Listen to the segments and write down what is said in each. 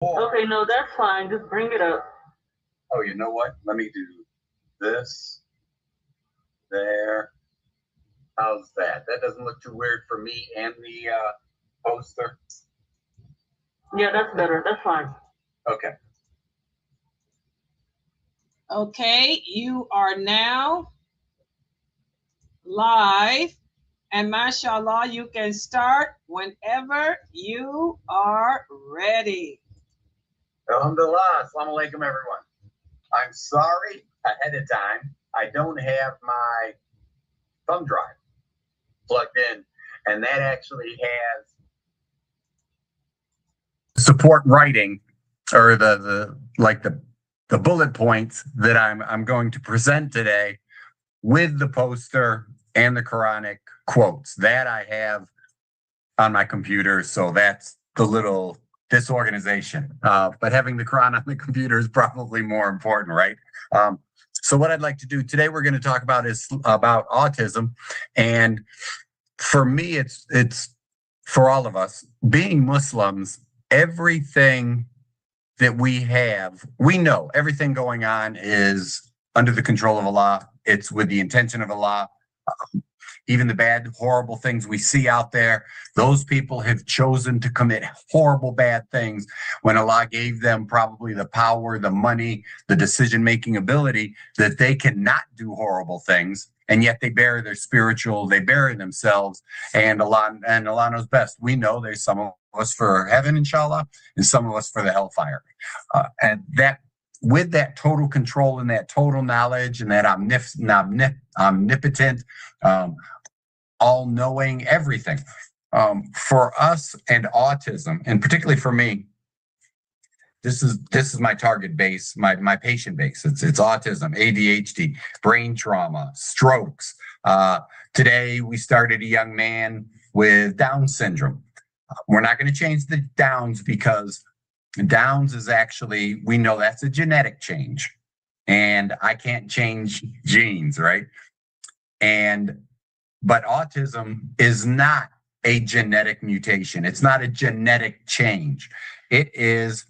Okay, no, that's fine. Just bring it up. Oh, you know what? Let me do this. There. How's that? That doesn't look too weird for me and the poster. Yeah, that's better. That's fine. Okay. Okay, you are now live. And mashallah, you can start whenever you are ready. Alhamdulillah. Assalamu alaikum, everyone. I'm sorry ahead of time. I don't have my thumb drive plugged in, and that actually has support writing, or the bullet points that I'm going to present today with the poster and the Quranic quotes that I have on my computer. So that's the little disorganization. But having the Quran on the computer is probably more important, right? So what I'd like to do today, we're going to talk about autism. And for me, it's for all of us, being Muslims, everything that we know everything going on is under the control of Allah. It's with the intention of Allah. Even the bad, horrible things we see out there, those people have chosen to commit horrible, bad things when Allah gave them probably the power, the money, the decision-making ability that they cannot do horrible things. And yet they bury they bury themselves, and Allah knows best. We know there's some of us for heaven, inshallah, and some of us for the hellfire. And that, with that total control and that total knowledge and that omnipotent, all-knowing everything. For us and autism, and particularly for me, this is my target base, my patient base. It's autism, ADHD, brain trauma, strokes. Today we started a young man with Down syndrome. We're not going to change the Downs because Downs is actually, we know that's a genetic change, and I can't change genes, right? But autism is not a genetic mutation. It's not a genetic change. It is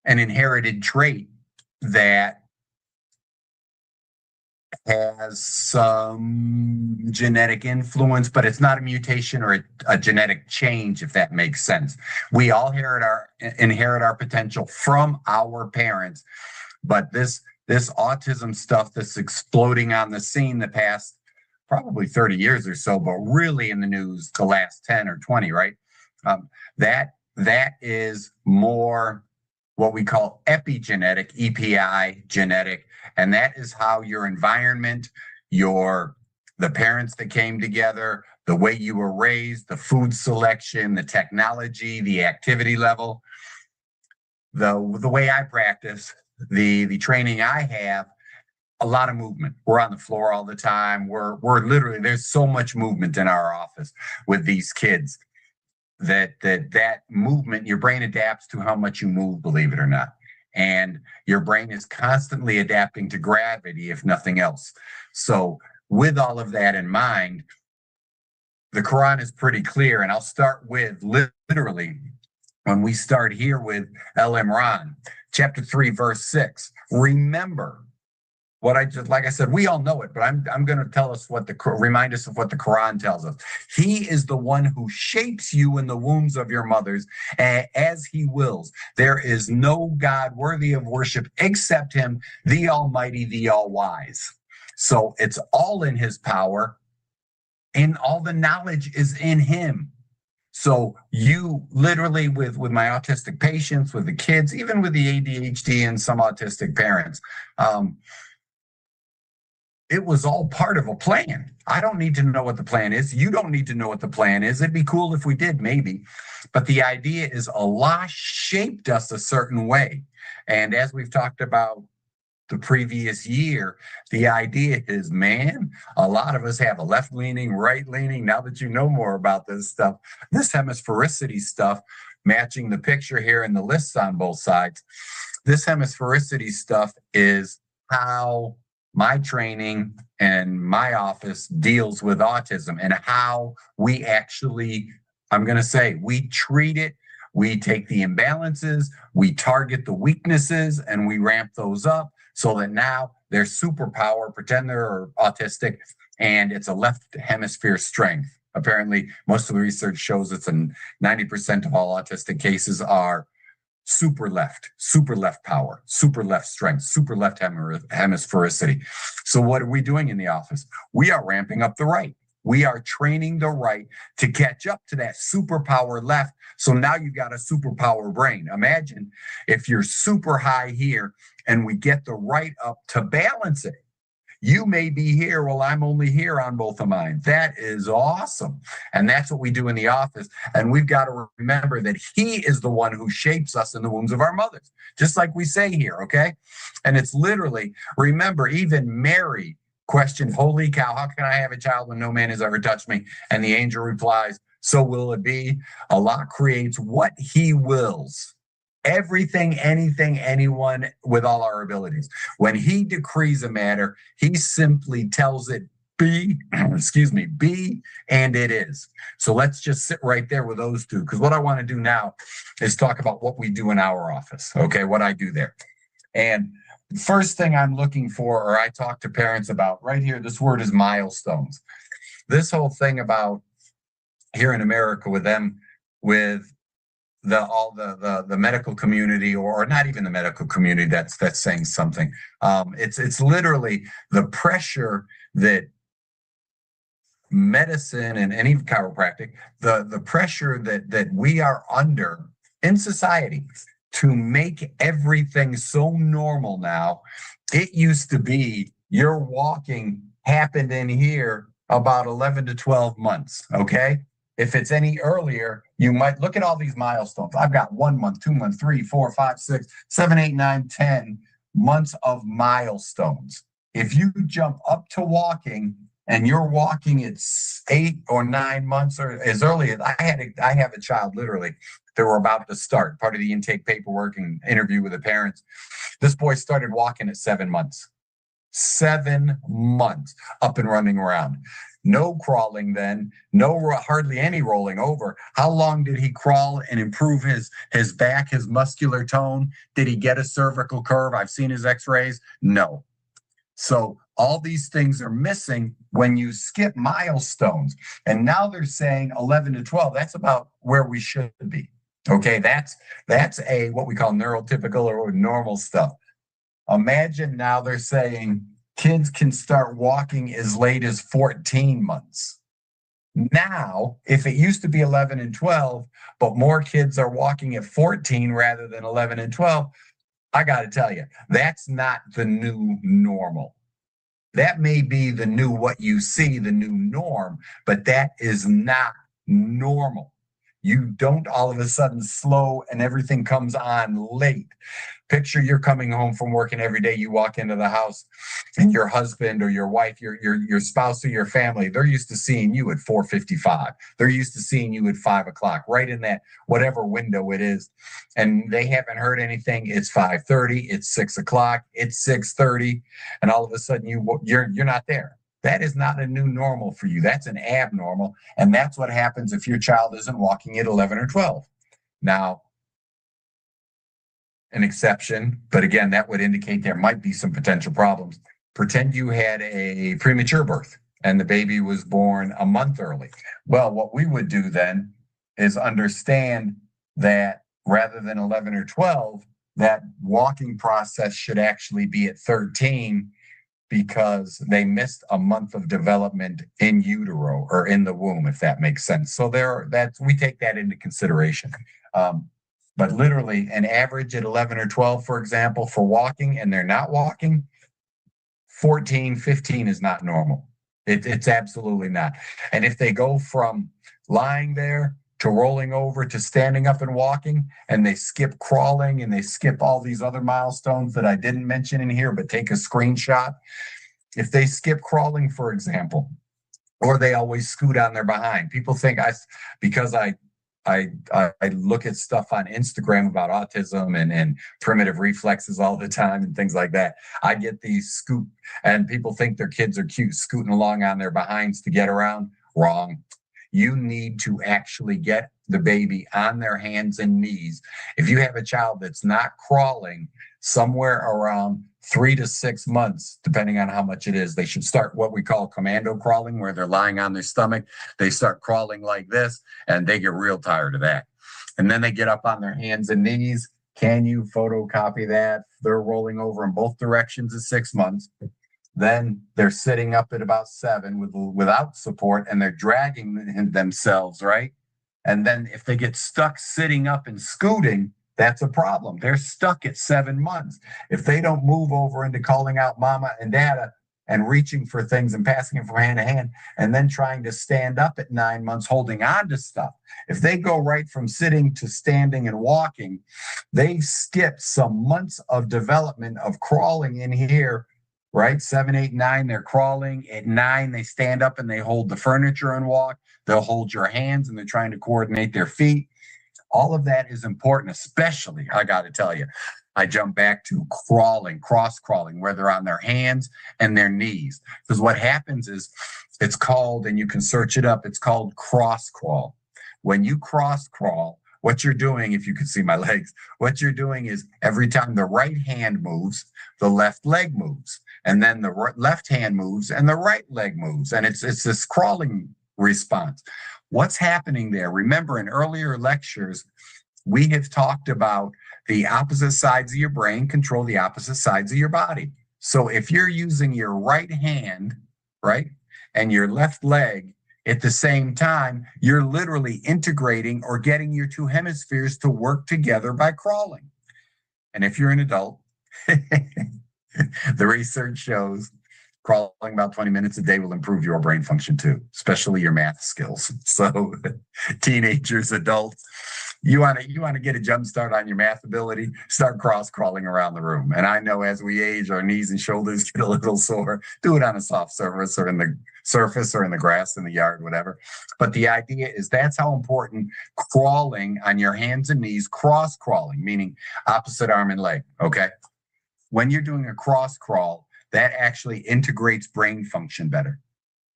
an inherited trait that has some genetic influence, but it's not a mutation or a genetic change, if that makes sense. We all inherit our potential from our parents, but this autism stuff that's exploding on the scene the past probably 30 years or so, but really in the news the last 10 or 20, right? That is more what we call epigenetic, EPI genetic, and that is how your environment, the parents that came together, the way you were raised, the food selection, the technology, the activity level, the way I practice, the training I have, a lot of movement. We're on the floor all the time. We're literally, there's so much movement in our office with these kids that movement, your brain adapts to how much you move, believe it or not. And your brain is constantly adapting to gravity, if nothing else. So with all of that in mind, the Quran is pretty clear. And I'll start with literally when we start here with Al Imran, chapter 3, verse 6. Remember what like I said, we all know it, but I'm going to remind us of what the Quran tells us. He is the one who shapes you in the wombs of your mothers as he wills. There is no God worthy of worship except him, the Almighty, the All-Wise. So it's all in his power, and all the knowledge is in him. So you literally, with my autistic patients, with the kids, even with the ADHD and some autistic parents, it was all part of a plan. I don't need to know what the plan is. You don't need to know what the plan is. It'd be cool if we did, maybe. But the idea is Allah shaped us a certain way. And as we've talked about the previous year, the idea is, man, a lot of us have a left-leaning, right-leaning. Now that you know more about this stuff, this hemisphericity stuff, matching the picture here and the lists on both sides, this hemisphericity stuff is how my training and my office deals with autism, and how we actually, I'm going to say, we treat it, we take the imbalances, we target the weaknesses, and we ramp those up so that now they're superpower, pretend they're autistic, and it's a left hemisphere strength. Apparently, most of the research shows it's 90% of all autistic cases are super left power, super left strength, super left hemisphericity. So what are we doing in the office? We are ramping up the right. We are training the right to catch up to that superpower left. So now you've got a superpower brain. Imagine if you're super high here and we get the right up to balance it. You may be here while I'm only here on both of mine. That is awesome. And that's what we do in the office. And we've got to remember that he is the one who shapes us in the wombs of our mothers, just like we say here, okay? And it's literally, remember, even Mary questioned, holy cow, how can I have a child when no man has ever touched me? And the angel replies, so will it be. Allah creates what he wills. Everything, anything, anyone with all our abilities. When he decrees a matter, he simply tells it be, be, and it is. So let's just sit right there with those two, because what I want to do now is talk about what we do in our office, okay, what I do there. And first thing I'm looking for, or I talk to parents about right here, this word is milestones. This whole thing about here in America with them, with the medical community, or not even the medical community that's saying something. It's literally the pressure that medicine and even chiropractic, the pressure that we are under in society to make everything so normal now. It used to be your walking happened in here about 11 to 12 months, okay? If it's any earlier, you might look at all these milestones. I've got 1 month, 2 months, 3, 4, 5, 6, 7, 8, 9, 10 months of milestones. If you jump up to walking and you're walking at 8 or 9 months or as early as I have a child literally, they were about to start part of the intake paperwork and interview with the parents. This boy started walking at 7 months. 7 months up and running around. No crawling then, hardly any rolling over. How long did he crawl and improve his back, his muscular tone? Did he get a cervical curve? I've seen his x-rays. No. So all these things are missing when you skip milestones. And now they're saying 11 to 12. That's about where we should be. Okay, that's what we call neurotypical or normal stuff. Imagine now they're saying kids can start walking as late as 14 months. Now, if it used to be 11 and 12, but more kids are walking at 14 rather than 11 and 12, I got to tell you, that's not the new normal. That may be the new what you see, the new norm, but that is not normal. You don't all of a sudden slow and everything comes on late. Picture you're coming home from work and every day you walk into the house and your husband or your wife, your spouse or your family, they're used to seeing you at 4:55. They're used to seeing you at 5 o'clock, right in that whatever window it is. And they haven't heard anything. It's 5:30, it's 6 o'clock, it's 6:30, and all of a sudden you're not there. That is not a new normal for you. That's an abnormal. And that's what happens if your child isn't walking at 11 or 12. Now, an exception, but again, that would indicate there might be some potential problems. Pretend you had a premature birth and the baby was born a month early. Well, what we would do then is understand that rather than 11 or 12, that walking process should actually be at 13 because they missed a month of development in utero or in the womb, if that makes sense. So we take that into consideration. But literally an average at 11 or 12, for example, for walking, and they're not walking, 14, 15 is not normal. It's absolutely not. And if they go from lying there to rolling over to standing up and walking, and they skip crawling and they skip all these other milestones that I didn't mention in here, but take a screenshot. If they skip crawling, for example, or they always scoot on their behind, people think because I look at stuff on Instagram about autism and primitive reflexes all the time and things like that. I get these scoot, and people think their kids are cute, scooting along on their behinds to get around. Wrong. you need to actually get the baby on their hands and knees. If you have a child that's not crawling somewhere around 3 to 6 months, depending on how much it is, they should start what we call commando crawling, where they're lying on their stomach. They start crawling like this, and they get real tired of that. And then they get up on their hands and knees. Can you photocopy that? They're rolling over in both directions at 6 months. Then they're sitting up at about 7 without support, and they're dragging themselves, right? And then if they get stuck sitting up and scooting, that's a problem. They're stuck at 7 months. If they don't move over into calling out mama and dada and reaching for things and passing it from hand to hand, and then trying to stand up at 9 months, holding on to stuff. If they go right from sitting to standing and walking, they've skipped some months of development of crawling in here, right? 7, 8, 9, they're crawling. At 9, they stand up and they hold the furniture and walk. They'll hold your hands and they're trying to coordinate their feet. All of that is important, especially, I got to tell you, I jump back to crawling, cross crawling, where they're on their hands and their knees. Because what happens is it's called, and you can search it up, it's called cross crawl. When you cross crawl, what you're doing, if you can see my legs, what you're doing is every time the right hand moves, the left leg moves. And then the left hand moves and the right leg moves. And it's this crawling response. What's happening there? Remember, in earlier lectures, we have talked about the opposite sides of your brain control the opposite sides of your body. So if you're using your right hand, right, and your left leg at the same time, you're literally integrating or getting your two hemispheres to work together by crawling. And if you're an adult, the research shows crawling about 20 minutes a day will improve your brain function too, especially your math skills. So teenagers, adults, you want to get a jump start on your math ability, start cross crawling around the room. And I know as we age, our knees and shoulders get a little sore. Do it on a soft surface or in the grass in the yard, whatever. But the idea is that's how important crawling on your hands and knees, cross crawling, meaning opposite arm and leg. Okay. When you're doing a cross crawl, that actually integrates brain function better.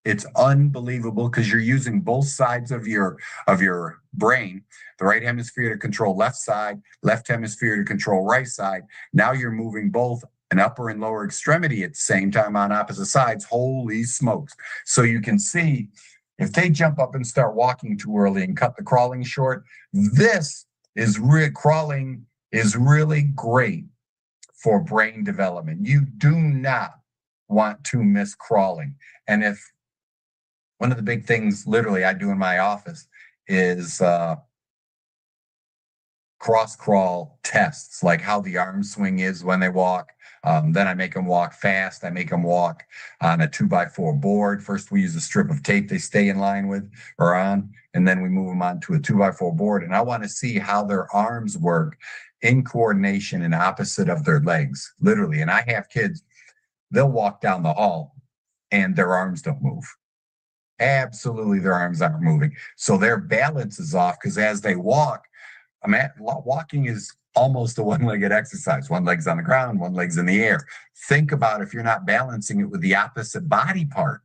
It's unbelievable because you're using both sides of your brain, the right hemisphere to control left side, left hemisphere to control right side. Now you're moving both an upper and lower extremity at the same time on opposite sides. Holy smokes. So you can see if they jump up and start walking too early and cut the crawling short, crawling is really great for brain development. You do not want to miss crawling. And if one of the big things literally I do in my office is cross crawl tests, like how the arm swing is when they walk. Then I make them walk fast. I make them walk on a 2x4 board. First, we use a strip of tape they stay in line with or on, and then we move them onto a 2x4 board. And I want to see how their arms work in coordination and opposite of their legs, literally. And I have kids, they'll walk down the hall and their arms don't move. Absolutely, their arms aren't moving. So their balance is off because as they walk, walking is almost a one-legged exercise. One leg's on the ground, one leg's in the air. Think about if you're not balancing it with the opposite body part.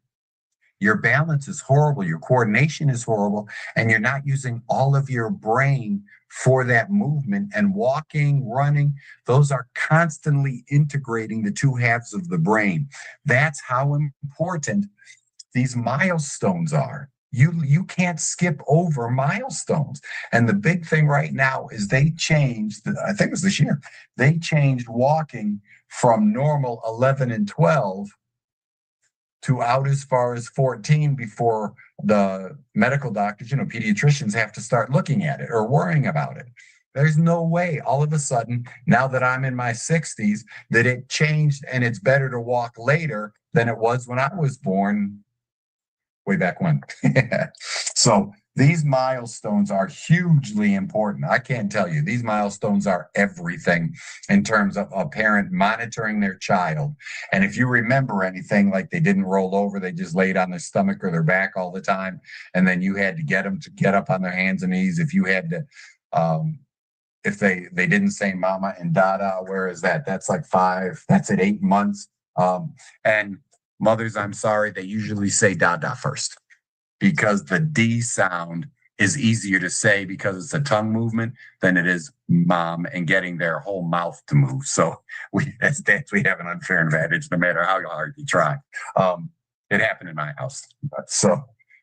Your balance is horrible, your coordination is horrible, and you're not using all of your brain for that movement. And walking, running, those are constantly integrating the two halves of the brain. That's how important these milestones are. You can't skip over milestones. And the big thing right now is they changed, I think it was this year, they changed walking from normal 11 and 12 to out as far as 14 before the medical doctors, pediatricians have to start looking at it or worrying about it. There's no way all of a sudden, now that I'm in my 60s, that it changed and it's better to walk later than it was when I was born way back when. So these milestones are hugely important. I can't tell you, these milestones are everything in terms of a parent monitoring their child. And if you remember anything, like they didn't roll over, they just laid on their stomach or their back all the time. And then you had to get them to get up on their hands and knees. If you had to, if they didn't say mama and dada, where is that? That's like 5, that's at 8 months. And mothers, I'm sorry, they usually say dada first. because the D sound is easier to say because it's a tongue movement than it is mom and getting their whole mouth to move. So we, as dads, we have an unfair advantage no matter how hard you try. It happened in my house.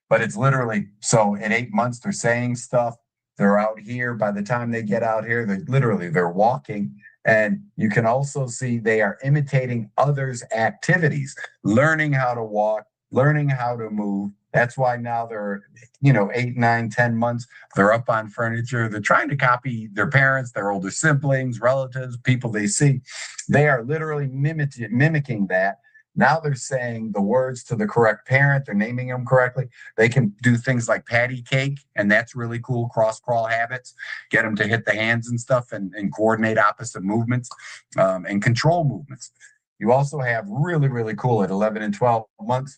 But it's literally, so in 8 months, they're saying stuff. They're out here. By the time they get out here, they're walking. And you can also see they are imitating others' activities, learning how to walk, learning how to move. That's why now they're, 8, 9, 10 months, they're up on furniture. They're trying to copy their parents, their older siblings, relatives, people they see. They are literally mimicking that. Now they're saying the words to the correct parent. They're naming them correctly. They can do things like patty cake, and that's really cool. Cross crawl habits, get them to hit the hands and stuff and coordinate opposite movements and control movements. You also have really, really cool at 11 and 12 months.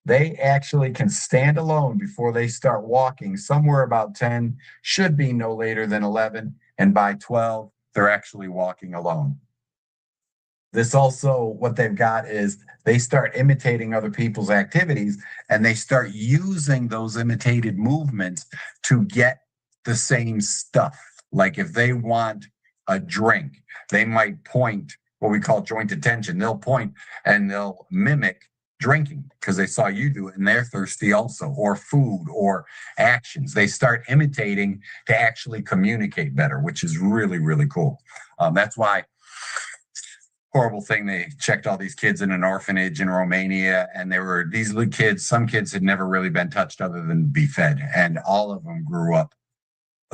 They actually can stand alone before they start walking. Somewhere about 10, should be no later than 11. And by 12, they're actually walking alone. This also, what they've got is they start imitating other people's activities, and they start using those imitated movements to get the same stuff. Like if they want a drink, they might point, what we call joint attention. They'll point and they'll mimic drinking because they saw you do it and they're thirsty also, or food or actions. They start imitating to actually communicate better, which is really, really cool. That's why, horrible thing, they checked all these kids in an orphanage in Romania, and they were these little kids. Some kids had never really been touched other than be fed, and all of them grew up.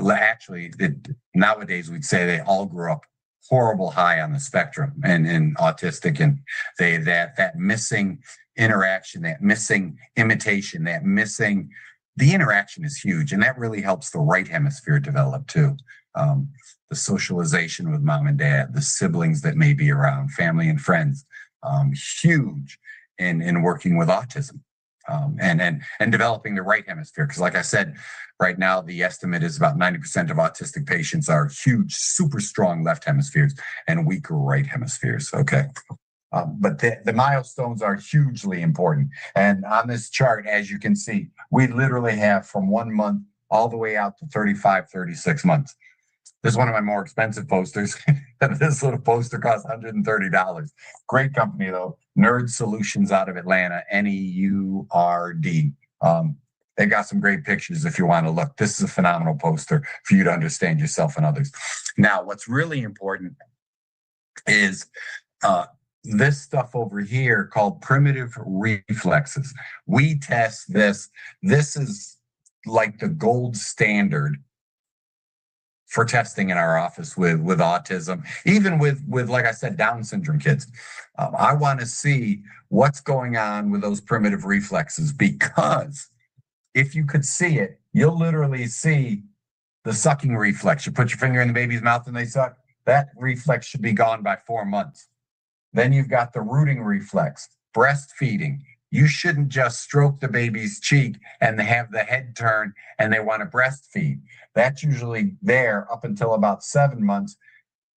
Actually, nowadays we'd say they all grew up horrible high on the spectrum and autistic, and that missing interaction, that missing imitation, the interaction is huge, and that really helps the right hemisphere develop too. The socialization with mom and dad, the siblings that may be around, family and friends, huge in working with autism and developing the right hemisphere. Because like I said, right now, the estimate is about 90% of autistic patients are huge, super strong left hemispheres and weaker right hemispheres. Okay. But the milestones are hugely important. And on this chart, as you can see, we literally have from 1 month all the way out to 35, 36 months. This is one of my more expensive posters. This little poster costs $130. Great company, though. Nerd Solutions out of Atlanta, NEURD. They got some great pictures if you want to look. This is a phenomenal poster for you to understand yourself and others. Now, what's really important is this stuff over here called primitive reflexes. We test this. This is like the gold standard for testing in our office with autism, even with, like I said, Down syndrome kids. I want to see what's going on with those primitive reflexes, because if you could see it, you'll literally see the sucking reflex. You put your finger in the baby's mouth and they suck. That reflex should be gone by 4 months. Then you've got the rooting reflex, breastfeeding. You shouldn't just stroke the baby's cheek and have the head turn and they want to breastfeed. That's usually there up until about 7 months,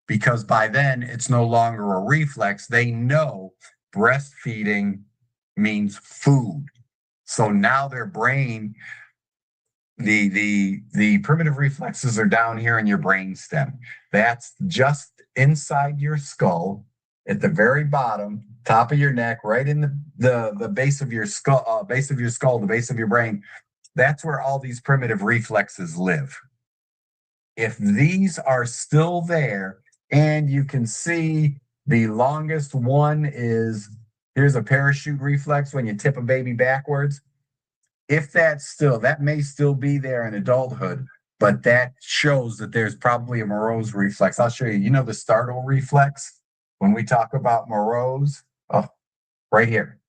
because by then it's no longer a reflex. They know breastfeeding means food. So now their brain, the primitive reflexes are down here in your brain stem. That's just inside your skull at the very bottom, top of your neck, right in the base of your skull, the base of your brain. That's where all these primitive reflexes live. If these are still there, and you can see the longest one is, here's a parachute reflex when you tip a baby backwards. If that may still be there in adulthood, but that shows that there's probably a Moreau's reflex. I'll show you. You know the startle reflex? When we talk about Moreau's, right here.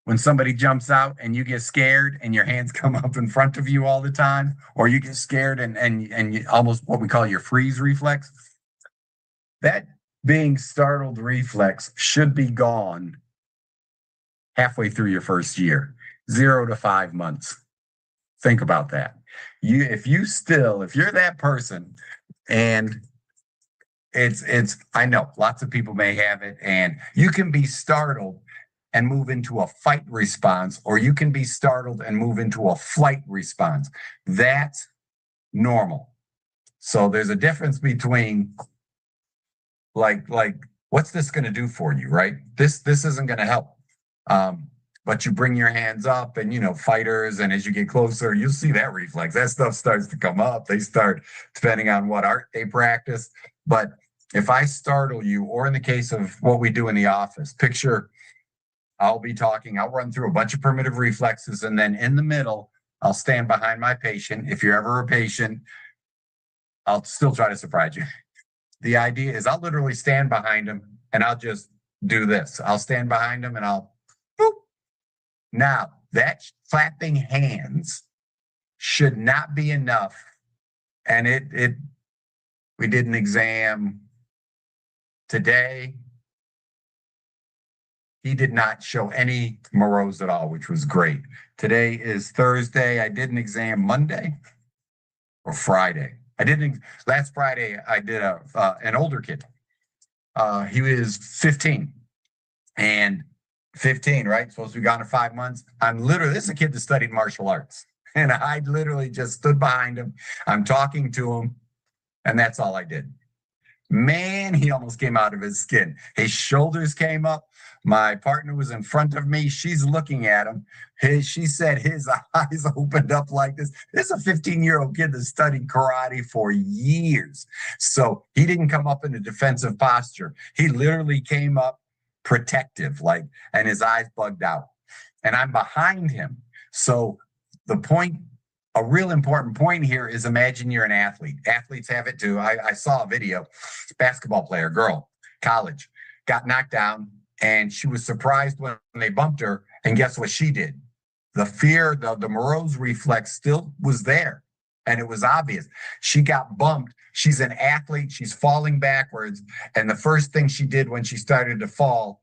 When somebody jumps out and you get scared and your hands come up in front of you all the time, or you get scared and you almost what we call your freeze reflex, that being startled reflex should be gone halfway through your first year, 0 to 5 months. Think about that. If you're that person, and I know lots of people may have it, and you can be startled and move into a fight response, or you can be startled and move into a flight response. That's normal. So there's a difference between like what's this going to do for you, right? This isn't going to help. But you bring your hands up and, fighters, and as you get closer, you'll see that reflex. That stuff starts to come up. They start, depending on what art they practice. But if I startle you, or in the case of what we do in the office, picture I'll be talking, I'll run through a bunch of primitive reflexes, and then in the middle, I'll stand behind my patient. If you're ever a patient, I'll still try to surprise you. The idea is I'll literally stand behind him and I'll just do this. I'll stand behind him and I'll boop. Now, that clapping hands should not be enough. And we did an exam today. He did not show any morose at all, which was great. Today is Thursday. I did an exam Monday or Friday. Last Friday, I did an older kid. He was 15. And 15, right? Supposed to be gone to 5 months. This is a kid that studied martial arts. And I literally just stood behind him. I'm talking to him. And that's all I did. Man, he almost came out of his skin. His shoulders came up. My partner was in front of me. She's looking at him. She said his eyes opened up like this. This is a 15-year-old kid that studied karate for years. So he didn't come up in a defensive posture. He literally came up protective, and his eyes bugged out. And I'm behind him. So a real important point here is, imagine you're an athlete. Athletes have it too. I saw a video, basketball player, girl, college, got knocked down, and she was surprised when they bumped her. And guess what she did? The fear, the morose reflex still was there. And it was obvious. She got bumped. She's an athlete. She's falling backwards. And the first thing she did when she started to fall,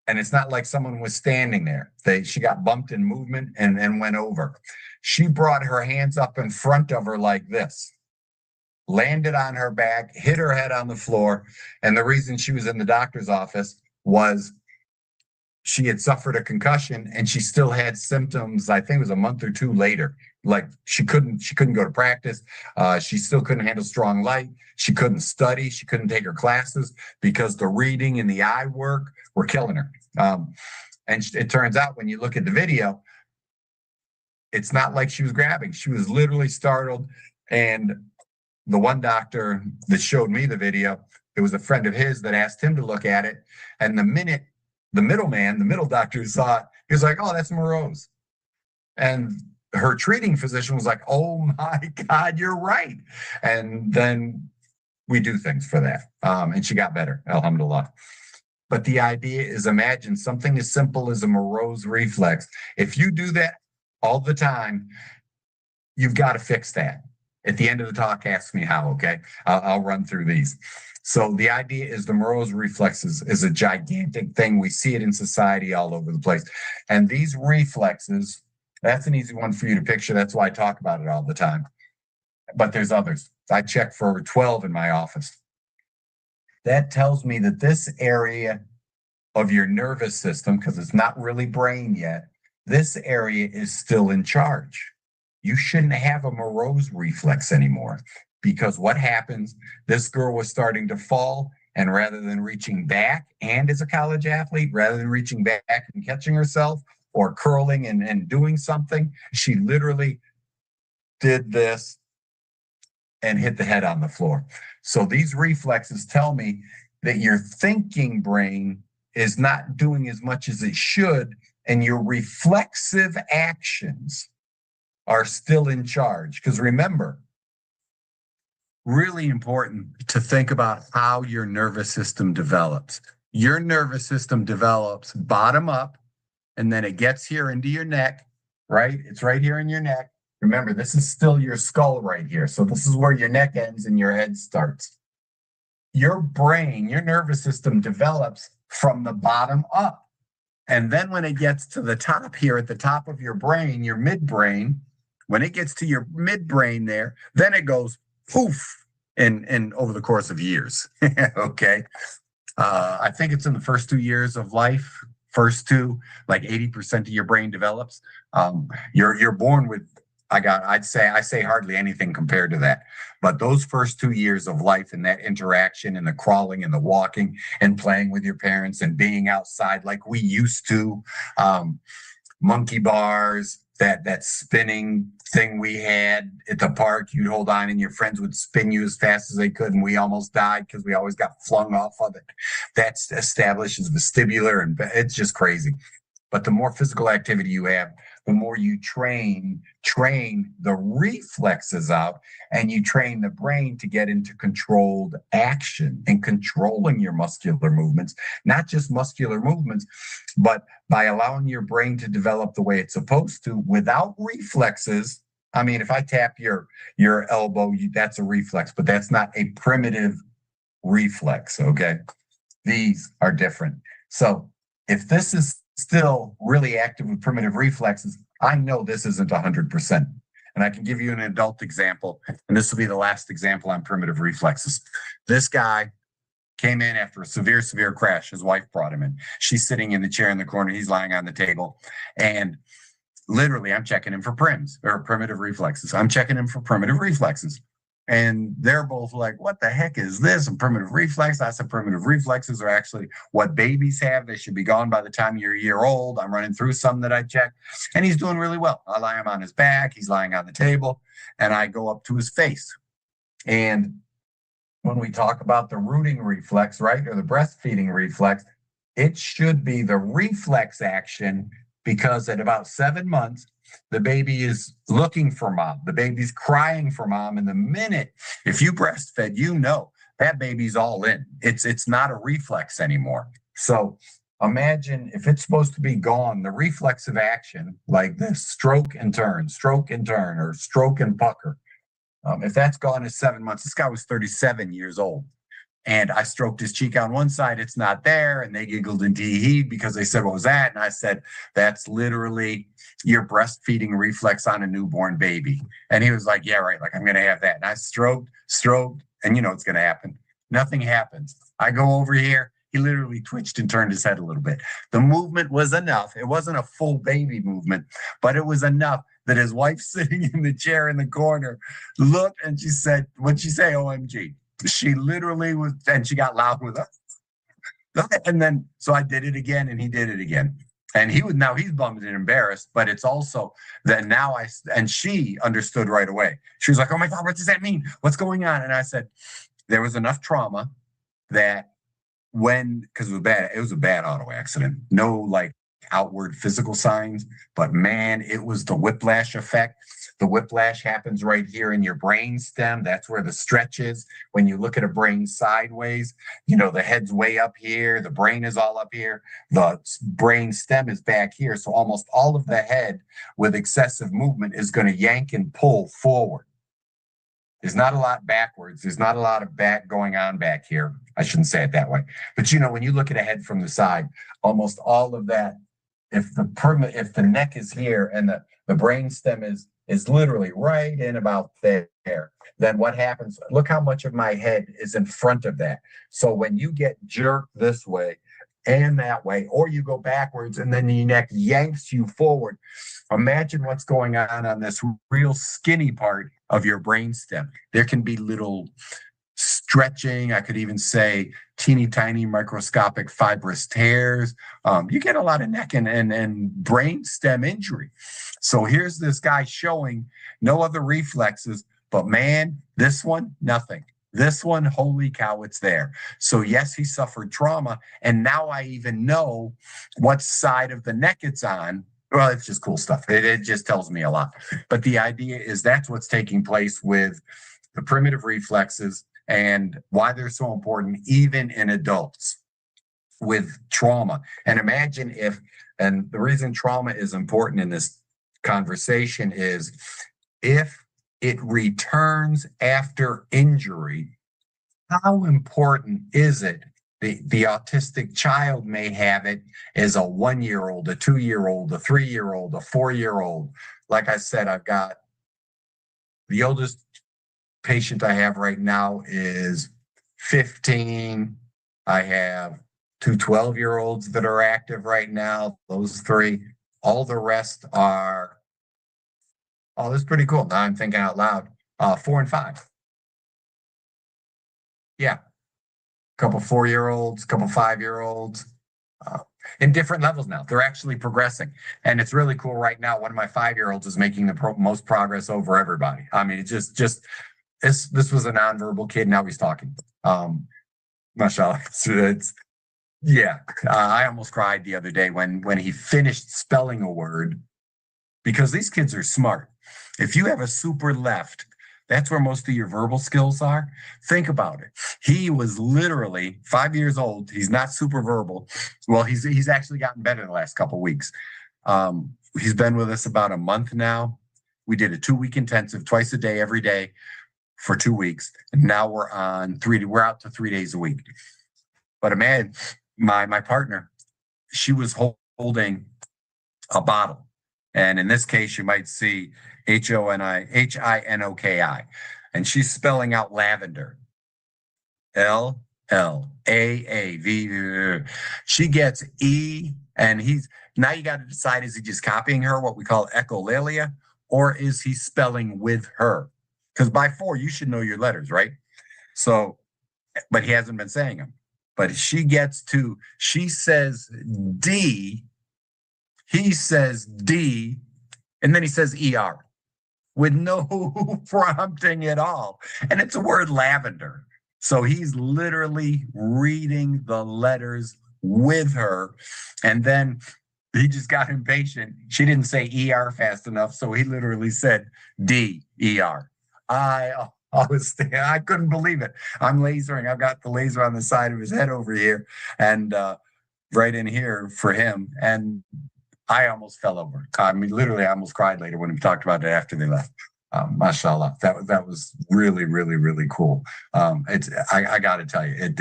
and it's not like someone was standing there. She got bumped in movement and went over. She brought her hands up in front of her like this, landed on her back, hit her head on the floor. And the reason she was in the doctor's office was she had suffered a concussion, and she still had symptoms. I think it was a month or two later. Like she couldn't go to practice. She still couldn't handle strong light. She couldn't study. She couldn't take her classes because the reading and the eye work were killing her. And it turns out when you look at the video, it's not like she was grabbing. She was literally startled. And the one doctor that showed me the video, it was a friend of his that asked him to look at it. And the minute the middle doctor saw it, he was like, "Oh, that's morose." And her treating physician was like, "Oh my God, you're right." And then we do things for that. And she got better, alhamdulillah. But the idea is, imagine something as simple as a morose reflex. If you do that all the time, you've got to fix that. At the end of the talk, ask me how, okay? I'll run through these. So the idea is the morose reflexes is a gigantic thing. We see it in society all over the place. And these reflexes, that's an easy one for you to picture. That's why I talk about it all the time. But there's others. I check for 12 in my office. That tells me that this area of your nervous system, because it's not really brain yet, this area is still in charge. You shouldn't have a morose reflex anymore, because what happens, this girl was starting to fall, and rather than reaching back, and as a college athlete, rather than reaching back and catching herself or curling and doing something, she literally did this and hit the head on the floor. So these reflexes tell me that your thinking brain is not doing as much as it should, and your reflexive actions are still in charge. Because remember, really important to think about how your nervous system develops. Your nervous system develops bottom up, and then it gets here into your neck, right? It's right here in your neck. Remember, this is still your skull right here. So this is where your neck ends and your head starts. Your brain, your nervous system develops from the bottom up. And then when it gets to the top here at the top of your brain, your midbrain, when it gets to your midbrain there, then it goes poof in over the course of years. Okay. I think it's in the first 2 years of life. first two, like 80% of your brain develops. You're born with, I say hardly anything compared to that. But those first 2 years of life and that interaction and the crawling and the walking and playing with your parents and being outside like we used to, monkey bars, that spinning thing we had at the park, you'd hold on and your friends would spin you as fast as they could, and we almost died because we always got flung off of it. That establishes vestibular, and it's just crazy. But the more physical activity you have, the more you train the reflexes out, and you train the brain to get into controlled action and controlling your muscular movements, not just muscular movements, but by allowing your brain to develop the way it's supposed to without reflexes. I mean, if I tap your elbow, that's a reflex, but that's not a primitive reflex, okay? These are different. So if this is still really active with primitive reflexes, I know this isn't 100%. And I can give you an adult example, and this will be the last example on primitive reflexes. This guy came in after a severe crash. His wife brought him in. She's sitting in the chair in the corner. He's lying on the table. And literally, I'm checking him for prims or primitive reflexes. I'm checking him for primitive reflexes. And they're both like, what the heck is this? A primitive reflex? I said, primitive reflexes are actually what babies have. They should be gone by the time you're a year old. I'm running through some that I checked, and he's doing really well. I lie him on his back. He's lying on the table, and I go up to his face. And when we talk about the rooting reflex, right, or the breastfeeding reflex, it should be the reflex action, because at about 7 months, the baby is looking for mom. The baby's crying for mom. And the minute, if you breastfed, you know that baby's all in. It's not a reflex anymore. So imagine if it's supposed to be gone, the reflexive action, like this, stroke and turn, or stroke and pucker. If that's gone at 7 months, this guy was 37 years old. And I stroked his cheek on one side, it's not there. And they giggled and tee-heed because they said, what was that? And I said, that's literally your breastfeeding reflex on a newborn baby. And he was like, yeah, right. Like, I'm going to have that. And I stroked, and you know what's going to happen. Nothing happens. I go over here. He literally twitched and turned his head a little bit. The movement was enough. It wasn't a full baby movement, but it was enough that his wife sitting in the chair in the corner looked, and she said, what'd she say? OMG. She literally was, and she got loud with us. And then, so I did it again, and he did it again. And now he's bummed and embarrassed, but it's also that now and she understood right away. She was like, oh my God, what does that mean? What's going on? And I said, there was enough trauma that because it was a bad auto accident, no like outward physical signs, but man, it was the whiplash effect. The whiplash happens right here in your brain stem. That's where the stretch is. When you look at a brain sideways, you know, the head's way up here. The brain is all up here. The brain stem is back here. So almost all of the head with excessive movement is going to yank and pull forward. There's not a lot backwards. There's not a lot of back going on back here. I shouldn't say it that way. But, you know, when you look at a head from the side, almost all of that, if the neck is here and the brain stem is literally right in about there, then what happens? Look how much of my head is in front of that. So when you get jerked this way and that way, or you go backwards and then your neck yanks you forward, imagine what's going on this real skinny part of your brain stem. There can be little stretching. I could even say teeny tiny microscopic fibrous tears. You get a lot of neck and brain stem injury. So here's this guy showing no other reflexes, but man, this one, nothing. This one, holy cow, it's there. So yes, he suffered trauma. And now I even know what side of the neck it's on. Well, it's just cool stuff. It just tells me a lot. But the idea is that's what's taking place with the primitive reflexes and why they're so important, even in adults with trauma. And imagine and the reason trauma is important in this conversation is if it returns after injury, how important is it? The autistic child may have it as a 1-year-old, a 2-year-old, a 3-year-old, a 4-year-old. Like I said, I've got the oldest patient I have right now is 15. I have two 12-year-olds that are active right now, those three. All the rest are, oh, this is pretty cool. Now I'm thinking out loud. 4 and 5. Yeah. Couple 4-year-olds, couple 5-year-olds, in different levels now. They're actually progressing. And it's really cool right now. One of my 5-year-olds is making the most progress over everybody. I mean, it's just this was a nonverbal kid. Now he's talking. Mashallah. Yeah. I almost cried the other day when he finished spelling a word, because these kids are smart. If you have a super left, that's where most of your verbal skills are. Think about it. He was literally 5 years old. He's not super verbal. Well, he's actually gotten better the last couple of weeks. He's been with us about a month now. We did a 2-week intensive, twice a day, every day for 2 weeks. And now we're out to 3 days a week. But man, my partner, she was holding a bottle. And in this case, you might see Hinoki. And she's spelling out lavender. LLAAV. She gets E, and now you got to decide, is he just copying her, what we call echolalia, or is he spelling with her? Because by 4, you should know your letters, right? So, but he hasn't been saying them. But she says D, he says D, and then he says ER with no prompting at all. And it's a word lavender. So he's literally reading the letters with her. And then he just got impatient. She didn't say ER fast enough. So he literally said DER. I couldn't believe it. I'm lasering. I've got the laser on the side of his head over here and right in here for him. And I almost fell over. I mean, literally, I almost cried later when we talked about it after they left. Mashallah, that was really, really, really cool. I got to tell you, it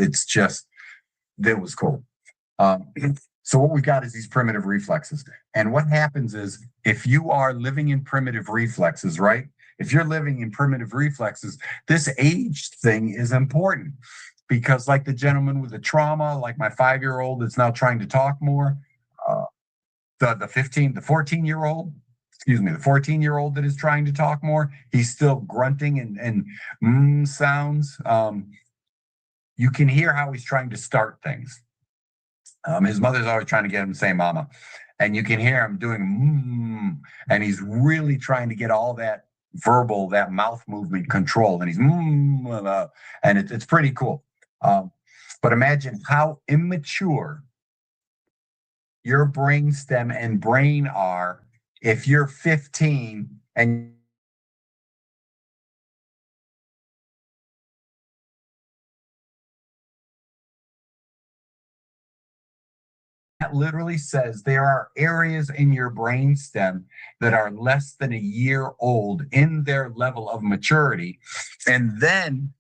was cool. So what we've got is these primitive reflexes. And what happens is, if you are living in primitive reflexes, right? If you're living in primitive reflexes, this age thing is important, because like the gentleman with the trauma, like my 5-year-old that's now trying to talk more, the 14-year-old that is trying to talk more, he's still grunting and sounds. You can hear how he's trying to start things. His mother's always trying to get him to say mama, and you can hear him doing and he's really trying to get all that verbal, that mouth movement controlled, and he's and it's pretty cool. But imagine how immature your brainstem and brain are if you're 15 and that literally says there are areas in your brainstem that are less than a year old in their level of maturity. And then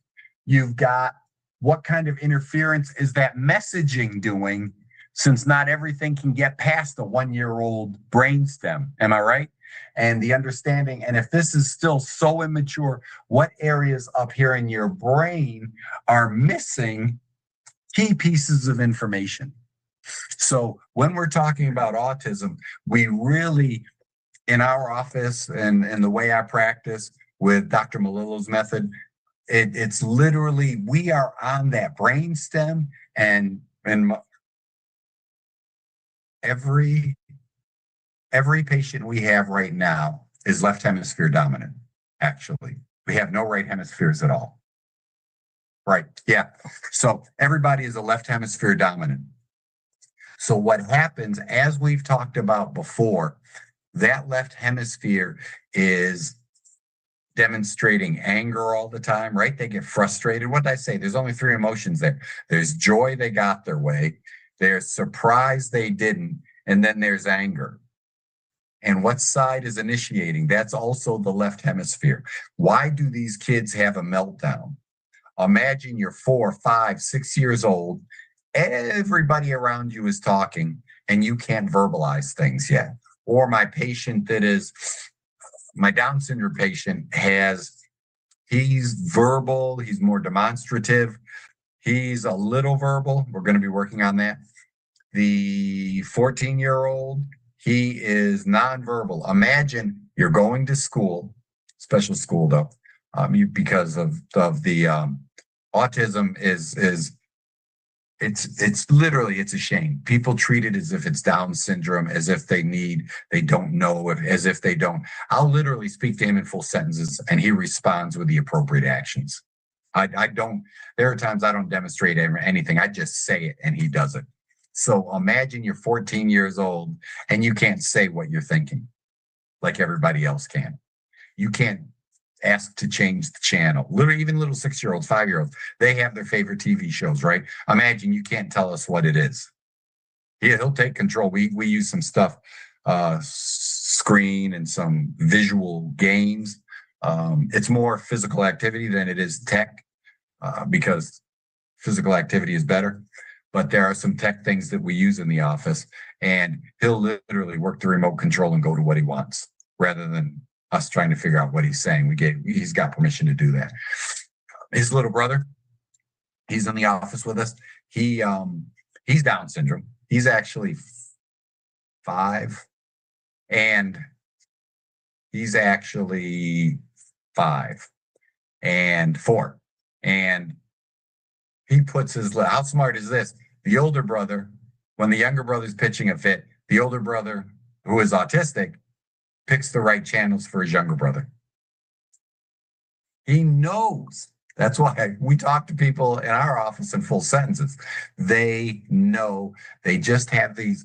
you've got, what kind of interference is that messaging doing, since not everything can get past a 1-year-old brainstem? Am I right? And the understanding, and if this is still so immature, what areas up here in your brain are missing key pieces of information? So when we're talking about autism, we really, in our office and the way I practice with Dr. Malillo's method, it's literally, we are on that brainstem, and every patient we have right now is left hemisphere dominant. Actually, we have no right hemispheres at all. Right. Yeah. So everybody is a left hemisphere dominant. So what happens, as we've talked about before, that left hemisphere is demonstrating anger all the time, right? They get frustrated. What did I say? There's only 3 emotions there. There's joy, they got their way. There's surprise, they didn't. And then there's anger. And what side is initiating? That's also the left hemisphere. Why do these kids have a meltdown? Imagine you're 4, 5, 6 years old. Everybody around you is talking and you can't verbalize things yet. Or my patient my Down syndrome patient he's verbal, he's more demonstrative, He's a little verbal. We're going to be working on that. The 14-year-old, he is nonverbal. Imagine you're going to school, special school though, because of the autism is it's literally, it's a shame. People treat it as if it's Down syndrome, as if they don't know, as if they don't. I'll literally speak to him in full sentences and he responds with the appropriate actions. I don't, there are times I don't demonstrate anything. I just say it and he does it. So imagine you're 14 years old and you can't say what you're thinking like everybody else can. You can't ask to change the channel. Literally, even little 6-year-olds, 5-year-olds, they have their favorite TV shows, right? Imagine you can't tell us what it is. Yeah, he'll take control. We use some stuff, screen and some visual games. It's more physical activity than it is tech, because physical activity is better. But there are some tech things that we use in the office, and he'll literally work the remote control and go to what he wants rather than us trying to figure out what he's saying. He's got permission to do that. His little brother, he's in the office with us. He's Down syndrome. He's actually 5, and he's actually 5 and 4. And he puts how smart is this? The older brother, when the younger brother's pitching a fit, the older brother, who is autistic, picks the right channels for his younger brother. He knows. That's why we talk to people in our office in full sentences. They know. They just have these,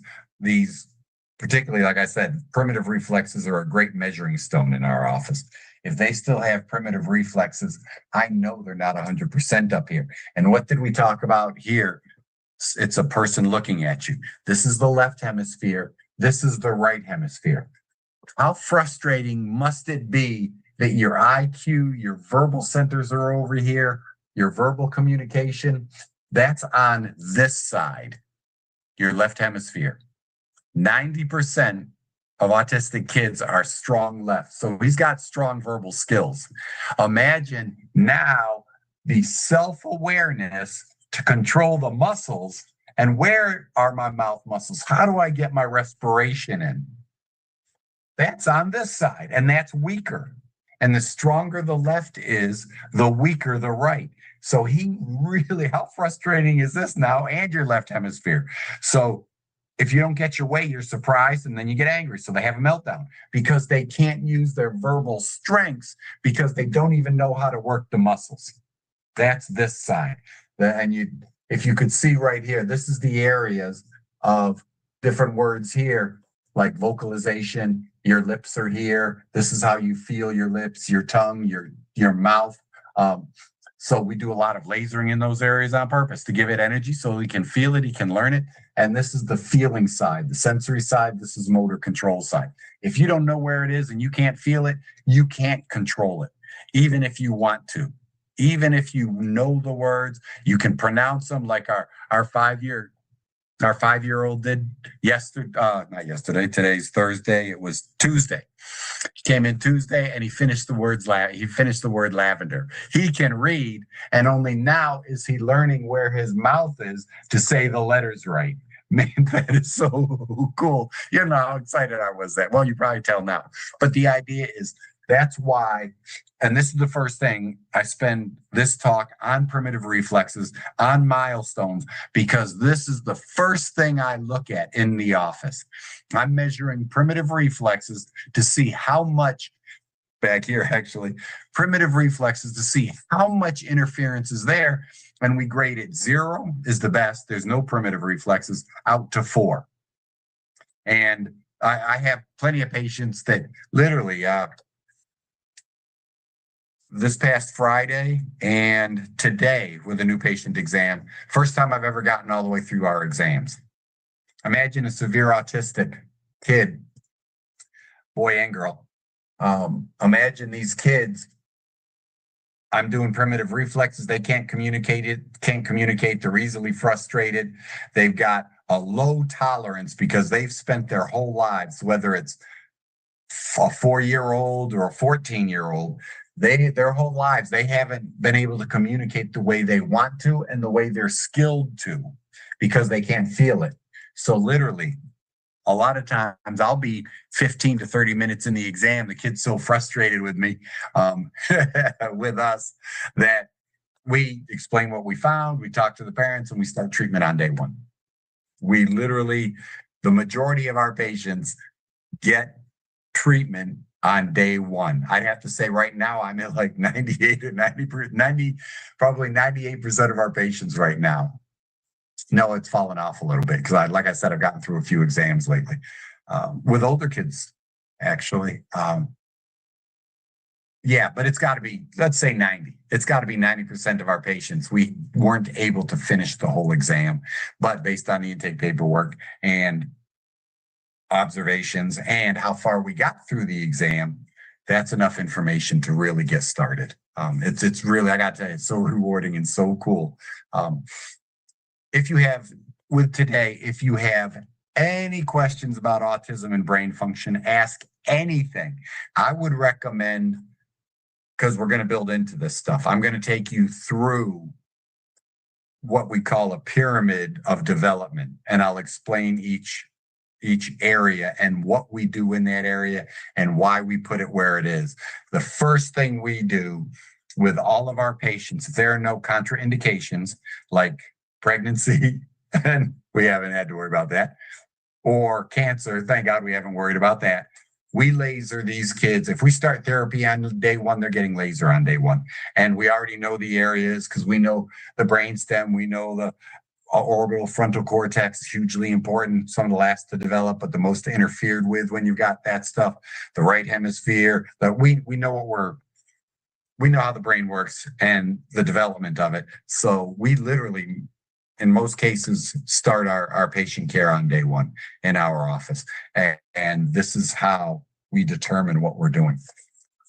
particularly, like I said, primitive reflexes are a great measuring stone in our office. If they still have primitive reflexes, I know they're not 100% up here. And what did we talk about here? It's a person looking at you. This is the left hemisphere. This is the right hemisphere. How frustrating must it be that your IQ, your verbal centers are over here, your verbal communication, that's on this side, your left hemisphere. 90% of autistic kids are strong left. So he's got strong verbal skills. Imagine now the self-awareness to control the muscles. And where are my mouth muscles? How do I get my respiration in? That's on this side, and that's weaker. And the stronger the left is, the weaker the right. So he really, how frustrating is this now? And your left hemisphere. So if you don't get your way, you're surprised, and then you get angry. So they have a meltdown because they can't use their verbal strengths because they don't even know how to work the muscles. That's this side. And if you could see right here, this is the areas of different words here, like vocalization. Your lips are here. This is how you feel your lips, your tongue, your mouth. So we do a lot of lasering in those areas on purpose to give it energy so he can feel it, he can learn it. And this is the feeling side, the sensory side. This is motor control side. If you don't know where it is and you can't feel it, you can't control it, even if you want to. Even if you know the words, you can pronounce them like our 5-year-old did not yesterday. Today's Thursday. It was Tuesday. He came in Tuesday and he finished the word lavender. He can read, and only now is he learning where his mouth is to say the letters right. Man, that is so cool. You know how excited I was that. Well, you probably tell now. But the idea is that's why, and this is the first thing, I spend this talk on primitive reflexes, on milestones, because this is the first thing I look at in the office. I'm measuring primitive reflexes to see how much, back here actually, primitive reflexes to see how much interference is there, and we grade it. 0 is the best. There's no primitive reflexes, out to 4. And I have plenty of patients that literally, this past Friday and today with a new patient exam. First time I've ever gotten all the way through our exams. Imagine a severe autistic kid, boy and girl. Imagine these kids. I'm doing primitive reflexes. They can't communicate. They're easily frustrated. They've got a low tolerance because they've spent their whole lives, whether it's a 4-year-old or a 14-year-old, their whole lives, they haven't been able to communicate the way they want to and the way they're skilled to because they can't feel it. So literally, a lot of times I'll be 15 to 30 minutes in the exam. The kid's so frustrated with me, with us, that we explain what we found, we talk to the parents, and we start treatment on day one. We literally, the majority of our patients get treatment on day one. I'd have to say right now, I'm at like 98 or 90, probably 98% of our patients right now. No, it's fallen off a little bit because like I said, I've gotten through a few exams lately with older kids, actually. Yeah, but it's got to be, let's say 90. It's got to be 90% of our patients. We weren't able to finish the whole exam, but based on the intake paperwork and observations and how far we got through the exam, that's enough information to really get started. It's really, I got to tell you, it's so rewarding and so cool. If you have any questions about autism and brain function, ask anything. I would recommend, because we're going to build into this stuff, I'm going to take you through what we call a pyramid of development, and I'll explain each area and what we do in that area and why we put it where it is. The first thing we do with all of our patients, if there are no contraindications like pregnancy, and we haven't had to worry about that, or cancer, thank God we haven't worried about that. We laser these kids. If we start therapy on day one, they're getting laser on day one. And we already know the areas because we know the brainstem, we know the orbital frontal cortex is hugely important, some of the last to develop, but the most interfered with when you've got that stuff, the right hemisphere, that we know how the brain works and the development of it. So we literally, in most cases, start our patient care on day one in our office. And this is how we determine what we're doing.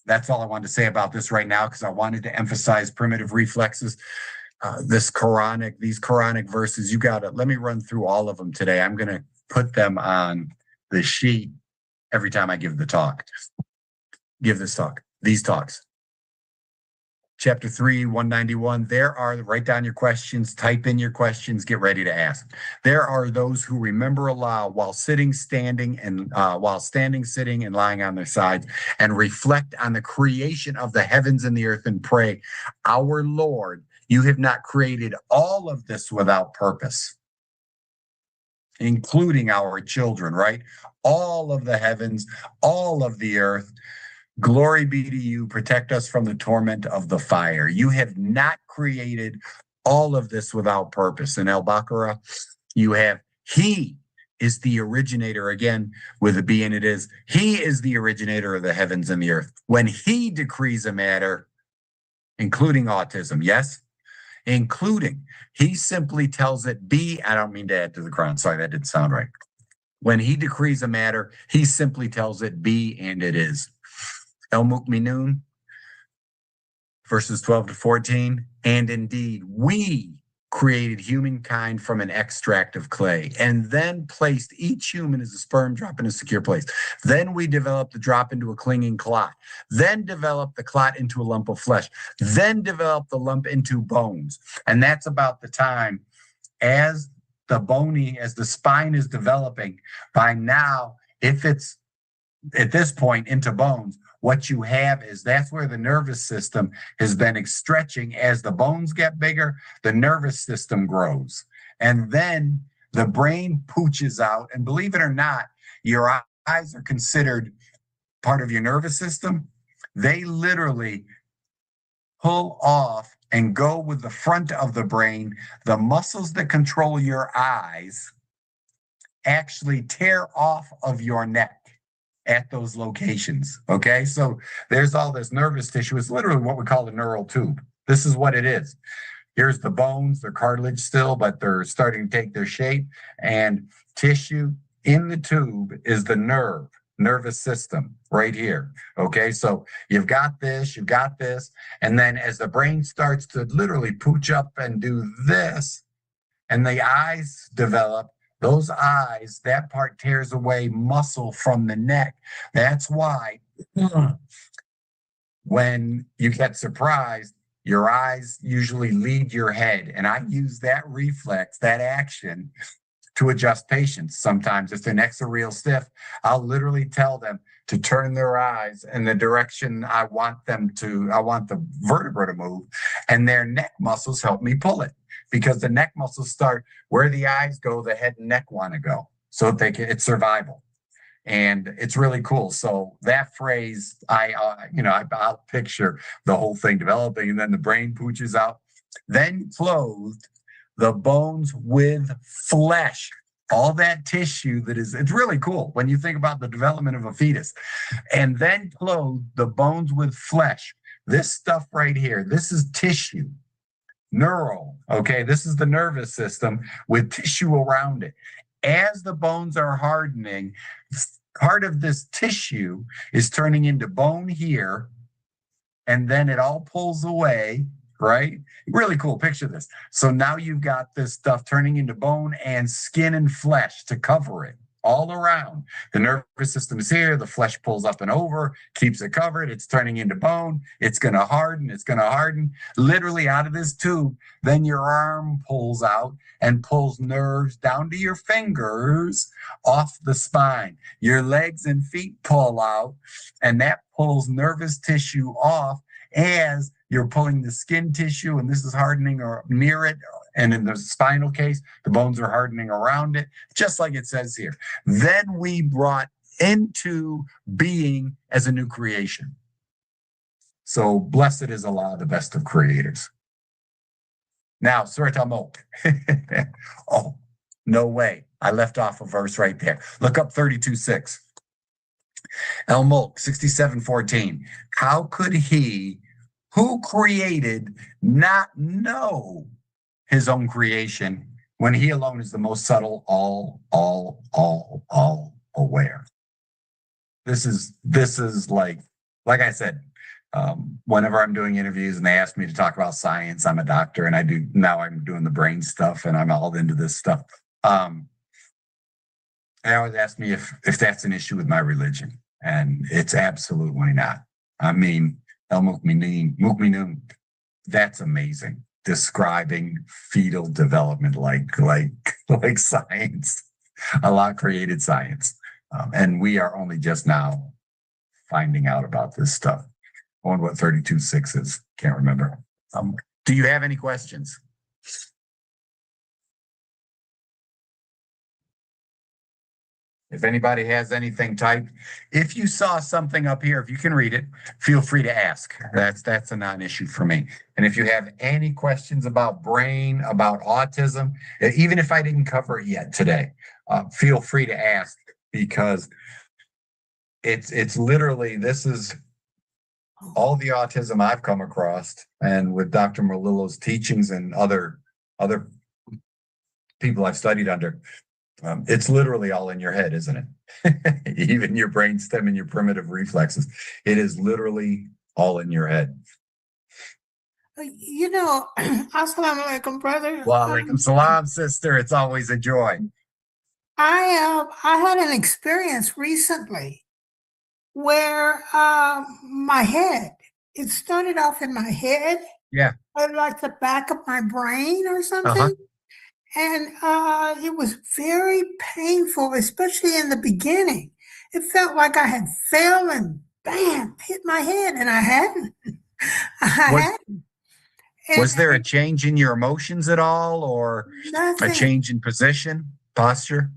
That's all I wanted to say about this right now, because I wanted to emphasize primitive reflexes. These Quranic verses, let me run through all of them today. I'm going to put them on the sheet every time I give these talks. Chapter 3, 191, write down your questions, type in your questions, get ready to ask. There are those who remember Allah while sitting, sitting, and lying on their sides, and reflect on the creation of the heavens and the earth and pray, our Lord, you have not created all of this without purpose, including our children, right? All of the heavens, all of the earth. Glory be to you. Protect us from the torment of the fire. You have not created all of this without purpose. In Al-Baqarah, you have, he is the originator, again, with a B in it is, he is the originator of the heavens and the earth. When he decrees a matter, including autism, yes? Including, he simply tells it be, I don't mean to add to the Quran, sorry, that didn't sound right. When he decrees a matter, he simply tells it be, and it is. Al-Mu'minun, verses 12 to 14, and indeed, we created humankind from an extract of clay, and then placed each human as a sperm drop in a secure place. Then we developed the drop into a clinging clot, then developed the clot into a lump of flesh, then developed the lump into bones. And that's about the time as the spine is developing. By now, if it's at this point into bones, what you have is that's where the nervous system has been stretching. As the bones get bigger, the nervous system grows. And then the brain pooches out. And believe it or not, your eyes are considered part of your nervous system. They literally pull off and go with the front of the brain. The muscles that control your eyes actually tear off of your neck at those locations, okay? So there's all this nervous tissue. It's literally what we call the neural tube. This is what it is. Here's the bones, they're cartilage still, but they're starting to take their shape. And tissue in the tube is the nervous system right here, okay? So you've got this, and then as the brain starts to literally pooch up and do this, and the eyes develop, those eyes, that part tears away muscle from the neck. That's why when you get surprised, your eyes usually lead your head. And I use that reflex, that action, to adjust patients. Sometimes if their necks are real stiff, I'll literally tell them to turn their eyes in the direction I want the vertebra to move, and their neck muscles help me pull it, because the neck muscles start where the eyes go, the head and neck want to go. So it's survival. And it's really cool. So that phrase, I'll picture the whole thing developing, and then the brain pooches out, then clothed the bones with flesh, all that tissue it's really cool when you think about the development of a fetus, and then clothed the bones with flesh. This stuff right here, this is tissue, neural, okay? This is the nervous system with tissue around it. As the bones are hardening, part of this tissue is turning into bone here, and then it all pulls away, right? Really cool. Picture this. So now you've got this stuff turning into bone and skin and flesh to cover it all around. The nervous system is here. The flesh pulls up and over, keeps it covered. It's turning into bone. It's going to harden. It's going to harden literally out of this tube. Then your arm pulls out and pulls nerves down to your fingers off the spine. Your legs and feet pull out, and that pulls nervous tissue off as you're pulling the skin tissue, and this is hardening or near it. And in the spinal case, the bones are hardening around it, just like it says here. Then we brought into being as a new creation. So blessed is Allah, the best of creators. Now, Surat al-Mulk. Oh, no way. I left off a verse right there. Look up 32:6. Al-Mulk 67:14. How could he who created not know his own creation when he alone is the most subtle, all aware? This is like I said, whenever I'm doing interviews and they ask me to talk about science, I'm a doctor and I'm doing the brain stuff and I'm all into this stuff. They always ask me if that's an issue with my religion, and it's absolutely not. I mean, al-Mu'minun, that's amazing. Describing fetal development like science. Allah created science. And we are only just now finding out about this stuff. I wonder what 32:6 is. Can't remember. Do you have any questions? If anybody has anything typed, if you saw something up here, if you can read it, feel free to ask. That's a non-issue for me. And if you have any questions about brain, about autism, even if I didn't cover it yet today, feel free to ask, because it's literally, this is all the autism I've come across, and with Dr. Melillo's teachings and other people I've studied under. It's literally all in your head, isn't it? Even your brainstem and your primitive reflexes. It is literally all in your head. Assalamu alaikum, brother. Wa alaikum salam, sister. It's always a joy. I had an experience recently where my head, it started off in my head. Yeah. Like the back of my brain or something. Uh-huh. And it was very painful, especially in the beginning. It felt like I had fell and bam, hit my head, and I hadn't. Was there a change in your emotions at all, or nothing. A change in position, posture?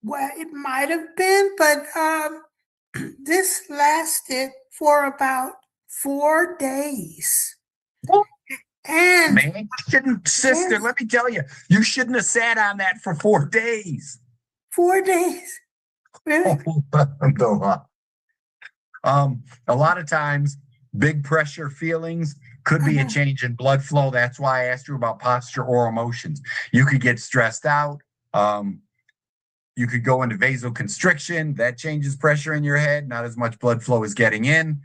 Well, it might have been, but this lasted for about 4 days. Oh. And man, sister, yes. Let me tell you, you shouldn't have sat on that for 4 days. 4 days. Really? A lot of times, big pressure feelings could be a change in blood flow. That's why I asked you about posture or emotions. You could get stressed out. You could go into vasoconstriction. That changes pressure in your head. Not as much blood flow is getting in.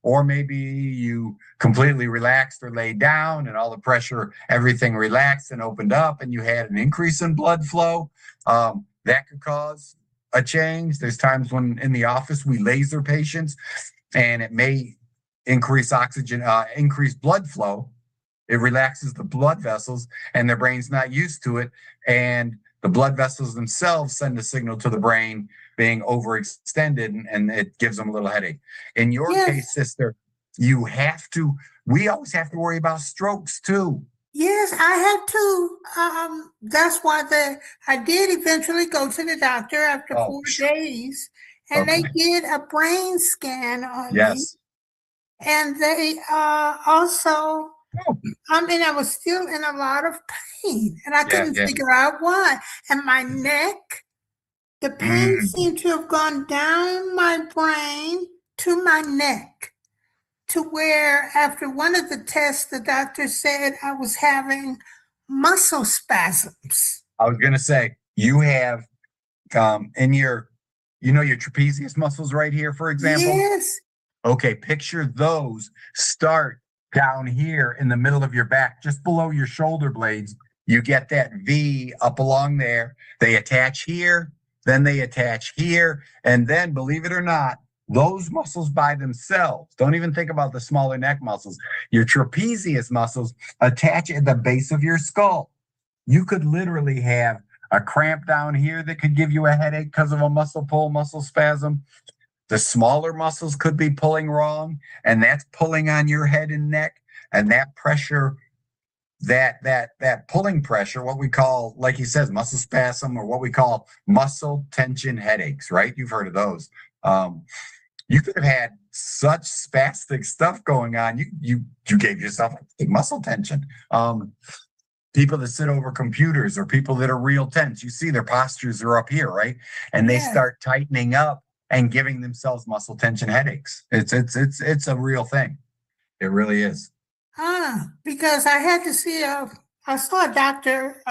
Or maybe you completely relaxed or laid down and all the pressure, everything relaxed and opened up, and you had an increase in blood flow. That could cause a change. There's times when in the office we laser patients, and it may increase oxygen, increase blood flow. It relaxes the blood vessels, and their brain's not used to it. And the blood vessels themselves send a signal to the brain being overextended, and it gives them a little headache. In your case, sister, we always have to worry about strokes too. Yes, I had to. That's why I did eventually go to the doctor after 4 days, and they did a brain scan on me. And they also, I was still in a lot of pain, and I couldn't figure out why. And my neck, the pain seemed to have gone down my brain to my neck, to where after one of the tests, the doctor said I was having muscle spasms. I was going to say, you have in your trapezius muscles right here, for example? Yes. Okay, picture those start down here in the middle of your back, just below your shoulder blades. You get that V up along there. They attach here, then they attach here, and then, believe it or not, those muscles by themselves, don't even think about the smaller neck muscles. Your trapezius muscles attach at the base of your skull. You could literally have a cramp down here that could give you a headache because of a muscle pull, muscle spasm. The smaller muscles could be pulling wrong, and that's pulling on your head and neck. And that pressure, that pulling pressure, what we call, like he says, muscle spasm, or what we call muscle tension headaches, right? You've heard of those. You could have had such spastic stuff going on. You gave yourself a muscle tension. People that sit over computers, or people that are real tense, you see their postures are up here, right? And they start tightening up and giving themselves muscle tension headaches. It's a real thing. It really is. Because I had to see I saw a doctor.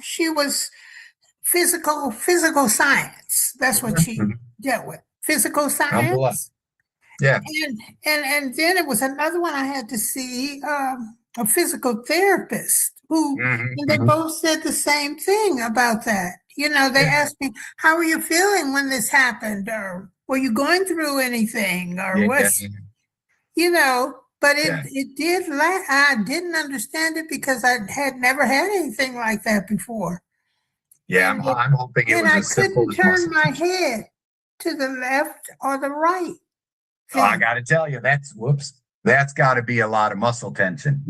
She was physical science. That's what she dealt with. Physical science. Yeah. And then it was another one I had to see, a physical therapist who, and they both said the same thing about that. They asked me, how are you feeling when this happened? Or were you going through anything? Or what's, but it did, I didn't understand it because I had never had anything like that before. Yeah, I'm hoping it was as simple as I couldn't turn my head to the left or the right. Oh, I got to tell you, that's got to be a lot of muscle tension.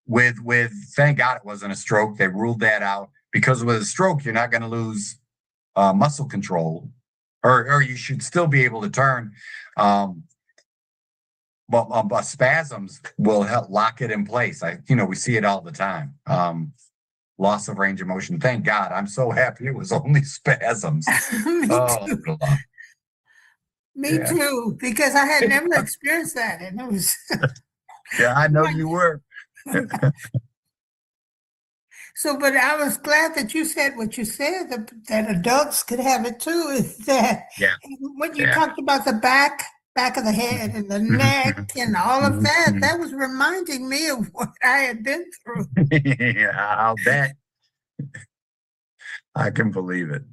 With thank God it wasn't a stroke. They ruled that out, because with a stroke, you're not going to lose muscle control, or you should still be able to turn. But spasms will help lock it in place. We see it all the time. Loss of range of motion. Thank God. I'm so happy it was only spasms. Me too, because I had never experienced that, and it was. Yeah, I know you were. So, but I was glad that you said what you said, that adults could have it too. Is that when you talked about the back of the head and the neck and all of that, that was reminding me of what I had been through. Yeah, I'll bet. I can believe it.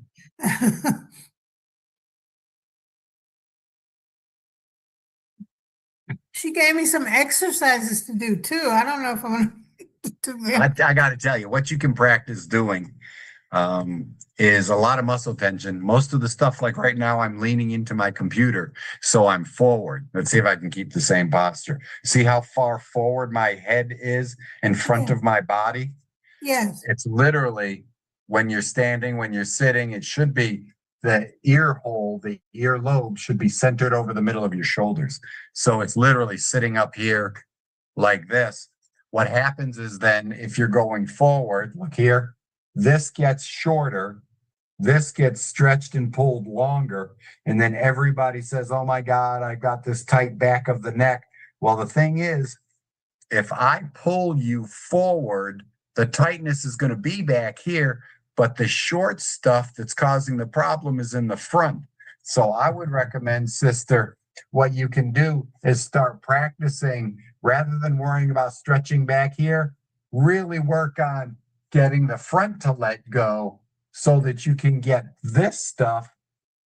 She gave me some exercises to do too. I don't know if I'm going to do them. I got to tell you, what you can practice doing is a lot of muscle tension. Most of the stuff, like right now, I'm leaning into my computer, so I'm forward. Let's see if I can keep the same posture. See how far forward my head is in front of my body? Yes. It's literally, when you're standing, when you're sitting, it should be the ear hole, the earlobe should be centered over the middle of your shoulders. So it's literally sitting up here like this. What happens is then, if you're going forward, look here, this gets shorter, this gets stretched and pulled longer, and then everybody says, oh my God, I got this tight back of the neck. Well, the thing is, if I pull you forward, the tightness is going to be back here, but the short stuff that's causing the problem is in the front. So I would recommend, sister, what you can do is start practicing, rather than worrying about stretching back here, really work on getting the front to let go so that you can get this stuff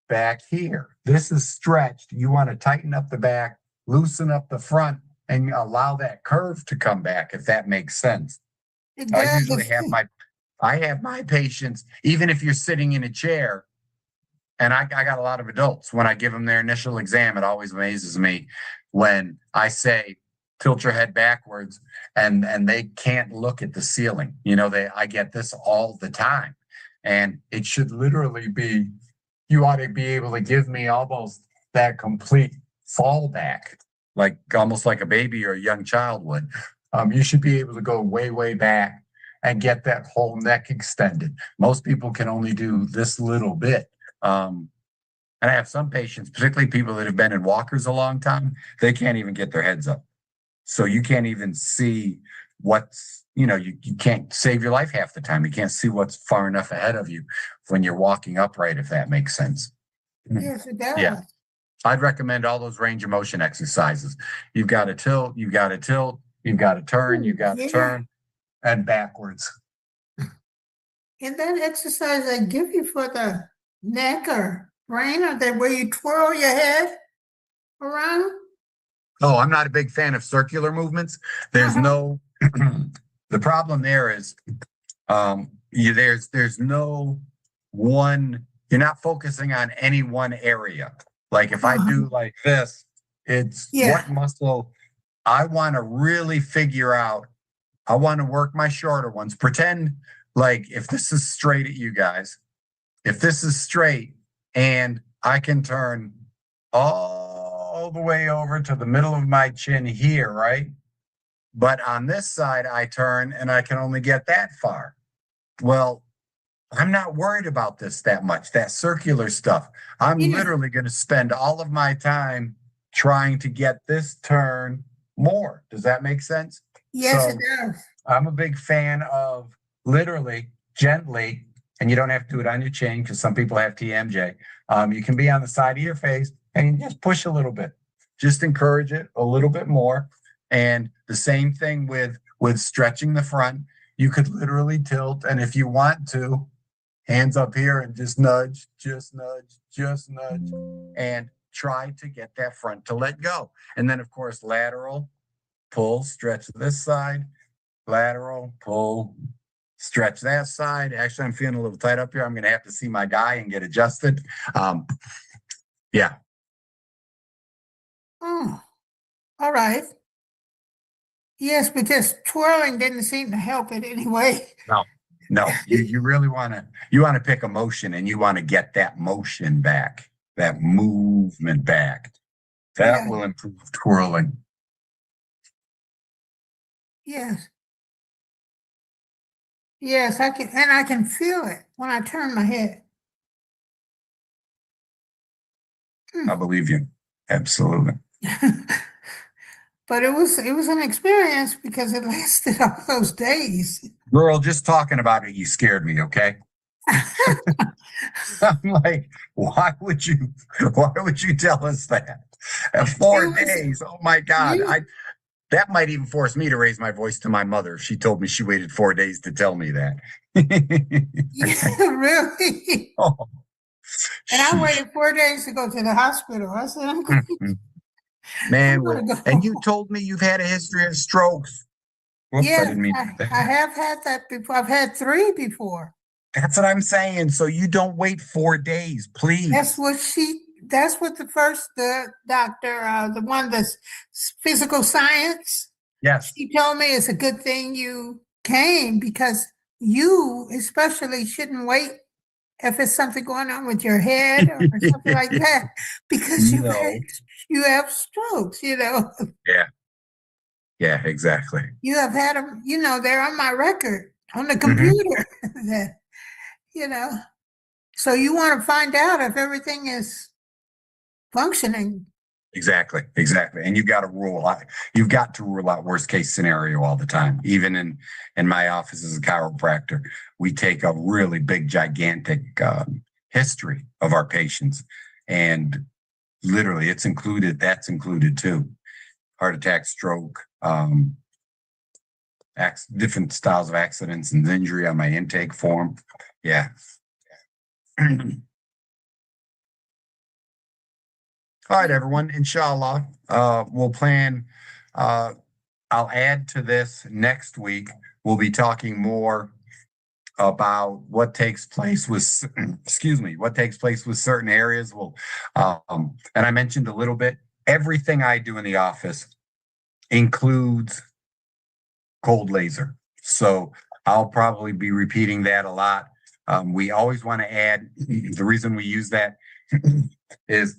back here. This is stretched. You want to tighten up the back loosen up the front and allow that curve to come back, if that makes sense. I usually have my patients, even if you're sitting in a chair, and I got a lot of adults, when I give them their initial exam, it always amazes me when I say, tilt your head backwards, and they can't look at the ceiling. I get this all the time. And it should literally be, you ought to be able to give me almost that complete fallback, like almost like a baby or a young child would. You should be able to go way, way back and get that whole neck extended. Most people can only do this little bit. And I have some patients, particularly people that have been in walkers a long time, they can't even get their heads up. So you can't even see what's, you can't save your life half the time. You can't see what's far enough ahead of you when you're walking upright, if that makes sense. Yes, it does. Yeah. I'd recommend all those range of motion exercises. You've got to tilt, you've got to tilt, you've got to turn, you've got to turn, and backwards. And that exercise I give you for the neck or brain, or that where you twirl your head around? Oh, I'm not a big fan of circular movements. There's no, the problem there is, there's no one, you're not focusing on any one area. Like if I do like this, it's what muscle I want to really figure out. I want to work my shorter ones. Pretend like if this is straight at you guys, if this is straight and I can turn all the way over to the middle of my chin here, right? But on this side, I turn and I can only get that far. Well, I'm not worried about this that much, that circular stuff. I'm literally going to spend all of my time trying to get this turn more. Does that make sense? Yes, it does. I'm a big fan of literally, gently, and you don't have to do it on your chin because some people have TMJ. You can be on the side of your face and just push a little bit. Just encourage it a little bit more. And the same thing with stretching the front. You could literally tilt, and if you want to, hands up here and just nudge, and try to get that front to let go. And then, of course, lateral, pull, stretch this side, lateral, pull, stretch that side. Actually, I'm feeling a little tight up here. I'm going to have to see my guy and get adjusted. Yeah. Oh, all right. Yes, but just twirling didn't seem to help it anyway. No, you really want to pick a motion, and you want to get that motion back, that movement back. That will improve twirling. Yes. Yes, I can feel it when I turn my head. I believe you. Absolutely. But it was an experience because it lasted all those days. Girl, just talking about it, you scared me, okay? I'm like, why would you tell us that? 4 days. Oh my God. That might even force me to raise my voice to my mother if she told me she waited 4 days to tell me that. Yeah, really? Oh, and I waited 4 days to go to the hospital. I said, I'm going man, and you told me you've had a history of strokes. Whoops, yes, I didn't mean I have had that before. I've had 3 before. That's what I'm saying. So you don't wait 4 days, please. That's what the doctor, the one that's physical science. Yes. She told me it's a good thing you came because you especially shouldn't wait if it's something going on with your head or something like that, because you have strokes, Yeah. Yeah, exactly. You have had them, they're on my record on the computer. That, so you want to find out if everything is functioning. Exactly. And you've got to rule out worst case scenario all the time. Even in my office as a chiropractor, we take a really big, gigantic history of our patients, and literally that's included too. Heart attack, stroke, different styles of accidents and injury on my intake form. Yeah. All right, everyone. Inshallah, we'll plan. I'll add to this next week. We'll be talking more about what takes place with, excuse me, what takes place with certain areas. And I mentioned a little bit, everything I do in the office includes cold laser. So I'll probably be repeating that a lot. We always want to add, the reason we use that is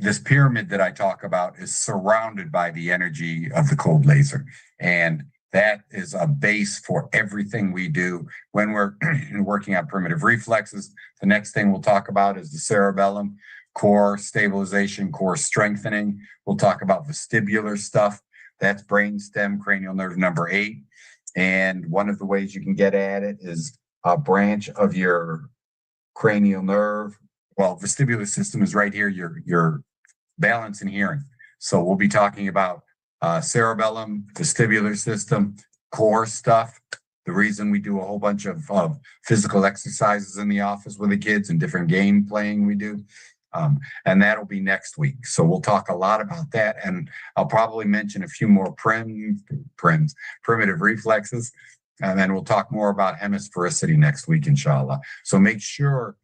this pyramid that I talk about is surrounded by the energy of the cold laser. And that is a base for everything we do when we're working on primitive reflexes. The next thing we'll talk about is the cerebellum, core stabilization, core strengthening. We'll talk about vestibular stuff. That's brainstem, cranial nerve number 8. And one of the ways you can get at it is a branch of your cranial nerve. Well, vestibular system is right here, your balance and hearing. So we'll be talking about cerebellum, vestibular system, core stuff. The reason we do a whole bunch of physical exercises in the office with the kids and different game playing we do. And that'll be next week. So we'll talk a lot about that. And I'll probably mention a few more primitive reflexes. And then we'll talk more about hemisphericity next week, inshallah. So make sure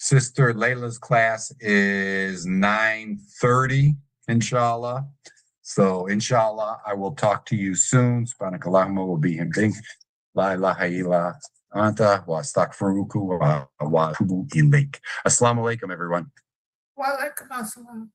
Sister Layla's class is 9:30, inshallah. So inshallah, I will talk to you soon. Subhanakallahumma wa bihamdik. La ilaha illa anta wa astaghfiruka wa atubu ilayk. Assalamu alaikum, everyone. Wa alaikum assalam.